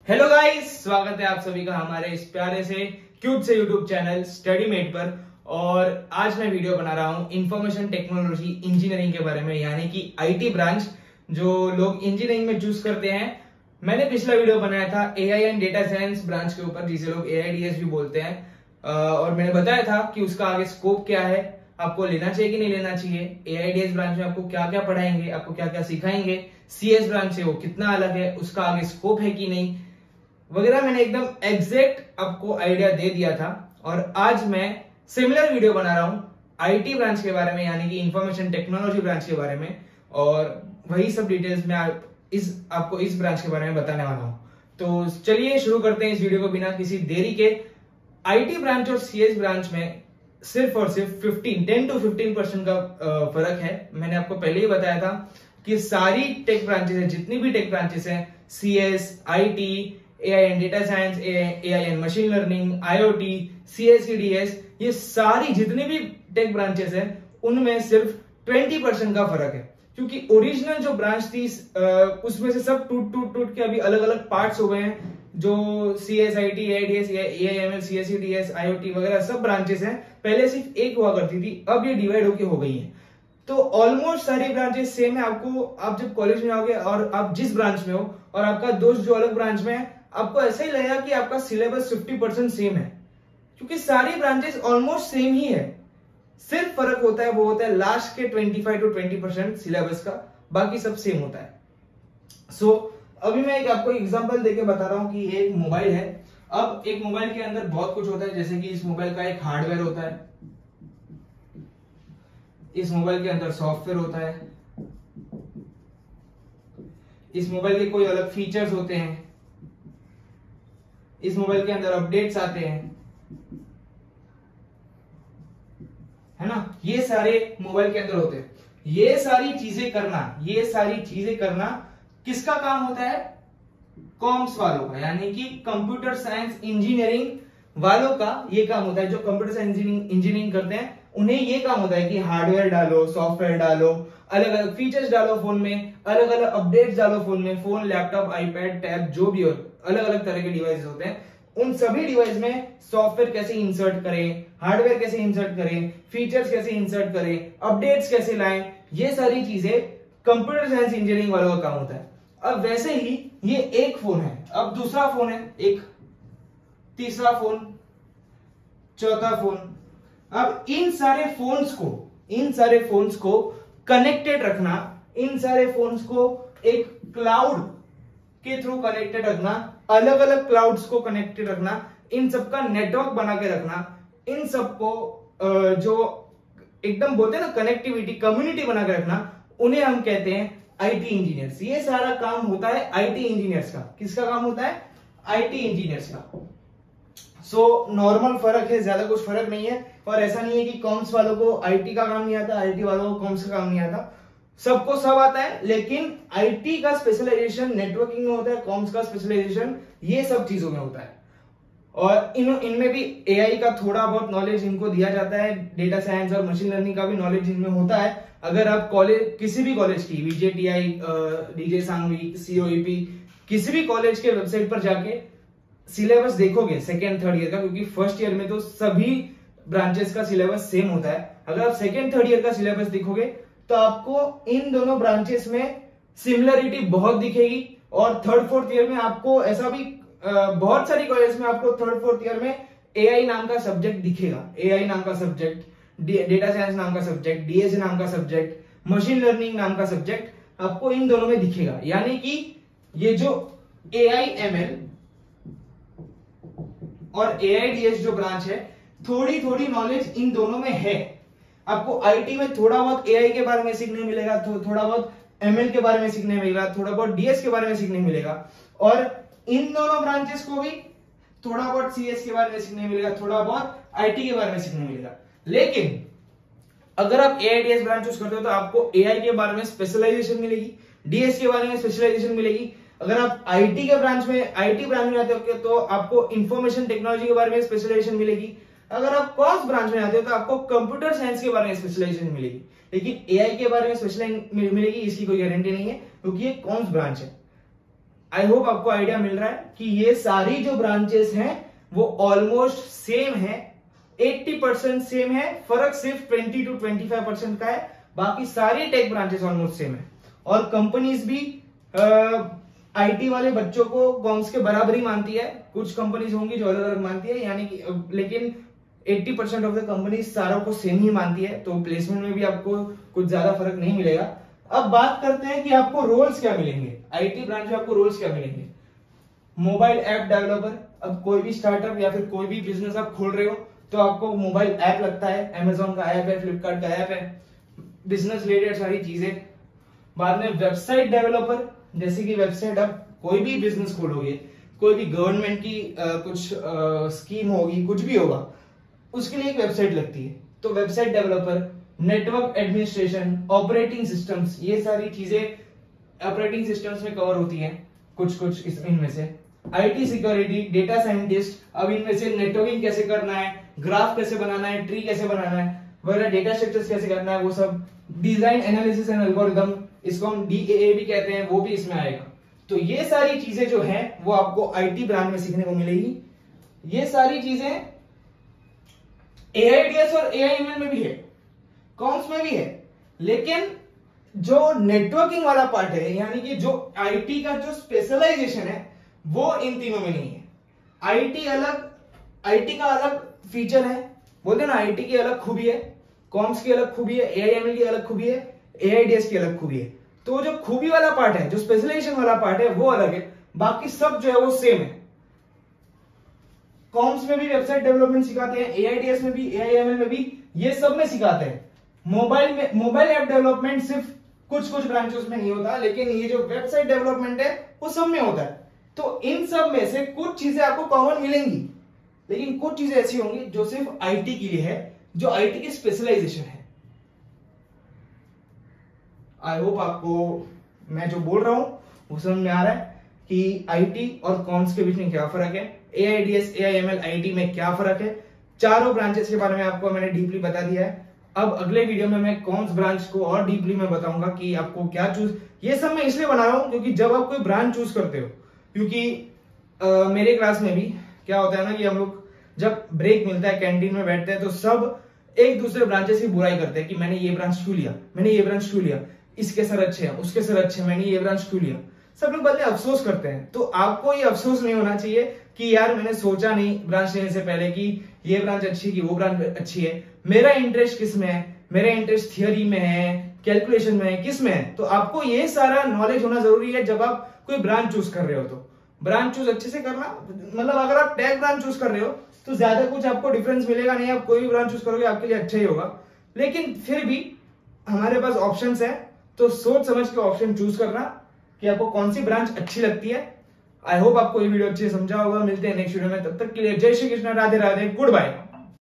Hello guys, स्वागत है आप सभी का हमारे इस प्यारे से क्यूट से यूट्यूब चैनल स्टडीमेट पर। और आज मैं वीडियो बना रहा हूं इंफॉर्मेशन टेक्नोलॉजी इंजीनियरिंग के बारे में, यानी कि आईटी ब्रांच जो लोग इंजीनियरिंग में चूज करते हैं। मैंने पिछला वीडियो बनाया था AI and data science branch के ऊपर, जिसे लोग एआईडीएस भी बोलते हैं। और मैंने बताया था कि उसका आगे स्कोप क्या है, आपको लेना चाहिए कि नहीं लेना चाहिए। एआईडीएस ब्रांच में आपको क्या क्या पढ़ाएंगे, आपको क्या क्या सिखाएंगे, सीएस ब्रांच से वो कितना अलग है, उसका आगे स्कोप है कि नहीं वगैरह। मैंने एकदम एग्जैक्ट आपको आइडिया दे दिया था। और आज मैं सिमिलर वीडियो बना रहा हूं आईटी ब्रांच के बारे में, यानी कि इंफॉर्मेशन टेक्नोलॉजी ब्रांच के बारे में। और वही सब डिटेल्स में आपको इस ब्रांच के बारे में बताने वाला हूं। तो चलिए शुरू करते हैं इस वीडियो को बिना किसी देरी के। आईटी ब्रांच और सीएस ब्रांच में सिर्फ और सिर्फ 10 to 15% का फर्क है। मैंने आपको पहले ही बताया था कि सारी टेक ब्रांचेस है, जितनी भी टेक ब्रांचेस हैं, CS, IT, AI and data science, AI and machine learning, IoT, CSEDS, ये सारी जितनी भी टेक ब्रांचेस हैं उनमें सिर्फ 20% का फर्क है। क्योंकि ओरिजिनल जो ब्रांच थी उसमें से सब टूट के अभी अलग अलग पार्ट्स हो गए हैं। जो CS, IT, AIDS, AIML, सीएसईडीएस, IoT वगैरह सब ब्रांचेस हैं, पहले सिर्फ एक हुआ करती थी, अब ये डिवाइड होके हो गई है। तो ऑलमोस्ट सारी ब्रांचेस सेम है। आप जब कॉलेज में आओगे और आप जिस ब्रांच में हो और आपका दोस्त जो अलग ब्रांच में है, आपको ऐसा ही लगेगा कि आपका सिलेबस 50% सेम है, क्योंकि सारी ब्रांचेस ऑलमोस्ट सेम ही है। सिर्फ फर्क होता है, वो होता है लास्ट के 25 to 20% सिलेबस का, बाकी सब सेम होता है। अभी मैं आपको एग्जांपल देके बता रहा हूं कि एक मोबाइल है। अब एक मोबाइल के अंदर बहुत कुछ होता है, जैसे कि इस मोबाइल का एक हार्डवेयर होता है, इस मोबाइल के अंदर सॉफ्टवेयर होता है, इस मोबाइल के कोई अलग फीचर्स होते हैं, इस मोबाइल के अंदर अपडेट्स आते हैं, है ना। ये सारे मोबाइल के अंदर होते हैं। ये सारी चीजें करना किसका काम होता है? कॉम्स वालों का, यानी कि कंप्यूटर साइंस इंजीनियरिंग वालों का ये काम होता है। जो कंप्यूटर साइंस इंजीनियरिंग करते हैं उन्हें ये काम होता है कि हार्डवेयर डालो, सॉफ्टवेयर डालो, अलग अलग फीचर्स डालो फोन में, अलग अलग अपडेट्स डालो फोन में। फोन, लैपटॉप, आईपैड, टैब, जो भी हो, अलग अलग तरह के डिवाइस होते हैं। उन सभी डिवाइस में सॉफ्टवेयर कैसे इंसर्ट करें, हार्डवेयर कैसे इंसर्ट करें, फीचर्स कैसे इंसर्ट करें, अपडेट्स कैसे लाएं, ये सारी चीजें कंप्यूटर साइंस इंजीनियरिंग वालों का काम होता है। अब वैसे ही ये एक फोन है, अब दूसरा फोन है, एक तीसरा फोन, चौथा फोन। अब इन सारे फोन्स को कनेक्टेड रखना, इन सारे फोन्स को एक क्लाउड के थ्रू कनेक्टेड रखना, अलग अलग क्लाउड्स को कनेक्टेड रखना, इन सबका नेटवर्क बना के रखना, इन सबको जो एकदम बोलते हैं ना कनेक्टिविटी, कम्युनिटी बना के रखना, उन्हें हम कहते हैं आईटी इंजीनियर्स। ये सारा काम होता है आईटी इंजीनियर्स का। किसका काम होता है? आईटी इंजीनियर्स का। नॉर्मल फर्क है, ज्यादा कुछ फर्क नहीं है। और ऐसा नहीं है कि कॉम्स वालों को आईटी का काम नहीं आता, आईटी वालों को कॉम्स का काम नहीं आता। सबको सब आता है, लेकिन आईटी का स्पेशलाइजेशन नेटवर्किंग में होता है, कॉम्स का स्पेशलाइजेशन ये सब चीजों में होता है। और इनमें भी एआई का थोड़ा बहुत नॉलेज इनको दिया जाता है, डेटा साइंस और मशीन लर्निंग का भी नॉलेज इनमें होता है। अगर आप किसी भी कॉलेज की, विजेटीआई, डीजे सांगवी, सीओईपी, किसी भी कॉलेज के वेबसाइट पर जाके सिलेबस देखोगे सेकेंड थर्ड ईयर का, क्योंकि फर्स्ट ईयर में तो सभी ब्रांचेस का सिलेबस सेम होता है। अगर आप सेकेंड थर्ड ईयर का सिलेबस देखोगे तो आपको इन दोनों ब्रांचेस में सिमिलरिटी बहुत दिखेगी। और थर्ड फोर्थ ईयर में आपको ऐसा भी बहुत सारी कॉलेज में आपको थर्ड फोर्थ ईयर में एआई नाम का सब्जेक्ट दिखेगा, एआई नाम का सब्जेक्ट, डेटा साइंस नाम का सब्जेक्ट, डीएसए नाम का सब्जेक्ट, मशीन लर्निंग नाम का सब्जेक्ट आपको इन दोनों में दिखेगा। यानी कि ये जो एआईएमएल और एआईडीएस जो ब्रांच है, थोड़ी थोड़ी नॉलेज इन दोनों में है। आपको आईटी में थोड़ा बहुत एआई के बारे में सीखने मिलेगा, थोड़ा बहुत एमएल के बारे में सीखने मिलेगा, थोड़ा बहुत डीएस के बारे में सीखने मिलेगा। और इन दोनों ब्रांचेस को भी थोड़ा बहुत सीएस के बारे में सीखने मिलेगा, थोड़ा बहुत आईटी के बारे में सीखने मिलेगा। लेकिन अगर आप एआईडीएस ब्रांच चूज करते हो तो आपको एआई के बारे में स्पेशलाइजेशन मिलेगी, डीएस के बारे में स्पेशलाइजेशन मिलेगी। अगर आप आईटी ब्रांच में आते हो तो आपको इंफॉर्मेशन टेक्नोलॉजी के बारे में स्पेशलाइजेशन मिलेगी। अगर आप कॉस्ट ब्रांच में आते हो तो आपको कंप्यूटर साइंस के बारे में स्पेशलाइजेशन मिलेगी। लेकिन एआई के बारे में स्पेशलाइजेशन मिलेगी इसकी कोई गारंटी नहीं है, क्योंकि ये कॉमर्स ब्रांच है। आई होप आपको आइडिया मिल रहा है कि ये सारी जो ब्रांचेस हैं वो ऑलमोस्ट सेम है, 80% सेम है, फर्क सिर्फ 20 to 25% का है, बाकी सारी टेक ब्रांचेस ऑलमोस्ट सेम है। और कंपनीज भी आईटी वाले बच्चों को कॉम्स के बराबर ही मानती है, कुछ कंपनीज होंगी जो अलग अलग मानती है, यानी कि लेकिन 80% ऑफ द कंपनी सारों को सेम ही मानती है, तो प्लेसमेंट में भी आपको कुछ ज्यादा फर्क नहीं मिलेगा। अब बात करते हैं कि आपको रोल्स क्या मिलेंगे, आईटी ब्रांच में आपको रोल्स क्या मिलेंगे। मोबाइल ऐप डेवलपर, अब कोई भी स्टार्टअप या फिर कोई भी बिजनेस आप खोल रहे हो तो आपको मोबाइल ऐप लगता है, अमेजोन का ऐप है, फ्लिपकार्ट का ऐप है, बिजनेस रिलेटेड सारी चीजें। बाद में वेबसाइट डेवलपर, जैसे कि वेबसाइट आप कोई भी बिजनेस खोलोगे, कोई भी गवर्नमेंट की कुछ स्कीम होगी, कुछ भी होगा, उसके लिए एक वेबसाइट लगती है, तो website developer. Network administration, operating systems, ये सारी चीजें ऑपरेटिंग सिस्टम्स में कवर होती हैं कुछ इनमें से। आईटी सिक्योरिटी, डेटा साइंटिस्ट, अब इनमें से नेटवर्किंग कैसे करना है, ग्राफ कैसे बनाना है, ट्री कैसे बनाना है वगैरह, डेटा स्ट्रक्चर्स कैसे करना है वो सब। डिजाइन एनालिसिस एंड एल्गोरिथम, इसको हम डीएए भी कहते हैं, वो भी इसमें आएगा। तो ये सारी चीजें जो हैं वो आपको आईटी ब्रांच में सीखने को मिलेगी। ये सारी चीजें एआईडीएस और एआईएमएल में भी है, कॉम्स में भी है, लेकिन जो नेटवर्किंग वाला पार्ट है, यानी कि जो आईटी का जो स्पेशलाइजेशन है वो इन तीनों में नहीं है। आईटी का अलग फीचर है, बोलते ना आईटी की अलग खूबी है, कॉम्स की अलग खूबी है, एआईएमएल की अलग खूबी है, एआईडीएस की अलग खूबी है। तो जो खूबी वाला पार्ट है, जो स्पेशलाइजेशन वाला पार्ट है वो अलग है, बाकी सब जो है वो सेम है। कॉम्स में भी वेबसाइट डेवलपमेंट सिखाते हैं, एआईडीएस में भी, एआईएमएल में भी, ये सब में सिखाते हैं। मोबाइल ऐप डेवलपमेंट सिर्फ कुछ ब्रांचेस में नहीं होता, लेकिन ये जो वेबसाइट डेवलपमेंट है वो सब में होता है। तो इन सब में से कुछ चीजें आपको कॉमन मिलेंगी, लेकिन कुछ चीजें ऐसी होंगी जो सिर्फ आईटी के लिए है, जो आईटी की स्पेशलाइजेशन है। आई होप आपको मैं जो बोल रहा हूं वो समझ में आ रहा है कि आईटी और कॉम्स के बीच में क्या फर्क है, एआईडीएस, एआईएमएल, आईटी में क्या फर्क है। चारों ब्रांचेस के बारे में आपको मैंने डीपली बता दिया है। अब अगले वीडियो में मैं कॉम्स ब्रांच को और डीपली में बताऊंगा कि आपको क्या चूज, ये सब मैं इसलिए बना रहा हूं क्योंकि जब आप कोई ब्रांच चूज करते हो, क्योंकि मेरे क्लास में भी क्या होता है ना कि हम लोग जब ब्रेक मिलता है, कैंटीन में बैठते हैं, तो सब एक दूसरे ब्रांचेस की बुराई करते हैं कि मैंने ये ब्रांच क्यों लिया, मैंने ये ब्रांच क्यों लिया, इसके सर अच्छे हैं, उसके सर अच्छे हैं, मैंने ये ब्रांच क्यों लिया। सब लोग बदले अफसोस करते हैं। तो आपको ये अफसोस नहीं होना चाहिए कि यार मैंने सोचा नहीं ब्रांच लेने से पहले कि ये ब्रांच अच्छी कि वो ब्रांच अच्छी है, मेरा इंटरेस्ट किस में है, मेरा इंटरेस्ट थियरी में है, कैलकुलेशन में है, किस में है। तो आपको ये सारा नॉलेज होना जरूरी है जब आप कोई ब्रांच चूज कर रहे हो। तो ब्रांच चूज अच्छे से करना, मतलब अगर आप टेक ब्रांच चूज कर रहे हो तो ज्यादा कुछ आपको डिफरेंस मिलेगा नहीं, आप कोई भी ब्रांच चूज करोगे आपके लिए अच्छा ही होगा, लेकिन फिर भी हमारे पास ऑप्शंस है, तो सोच समझ के ऑप्शन चूज करना कि आपको कौन सी ब्रांच अच्छी लगती है। आई होप आपको ये वीडियो अच्छे से समझा होगा। मिलते हैं नेक्स्ट वीडियो में, तब तक के लिए जय श्री कृष्ण, राधे राधे, गुड बाय।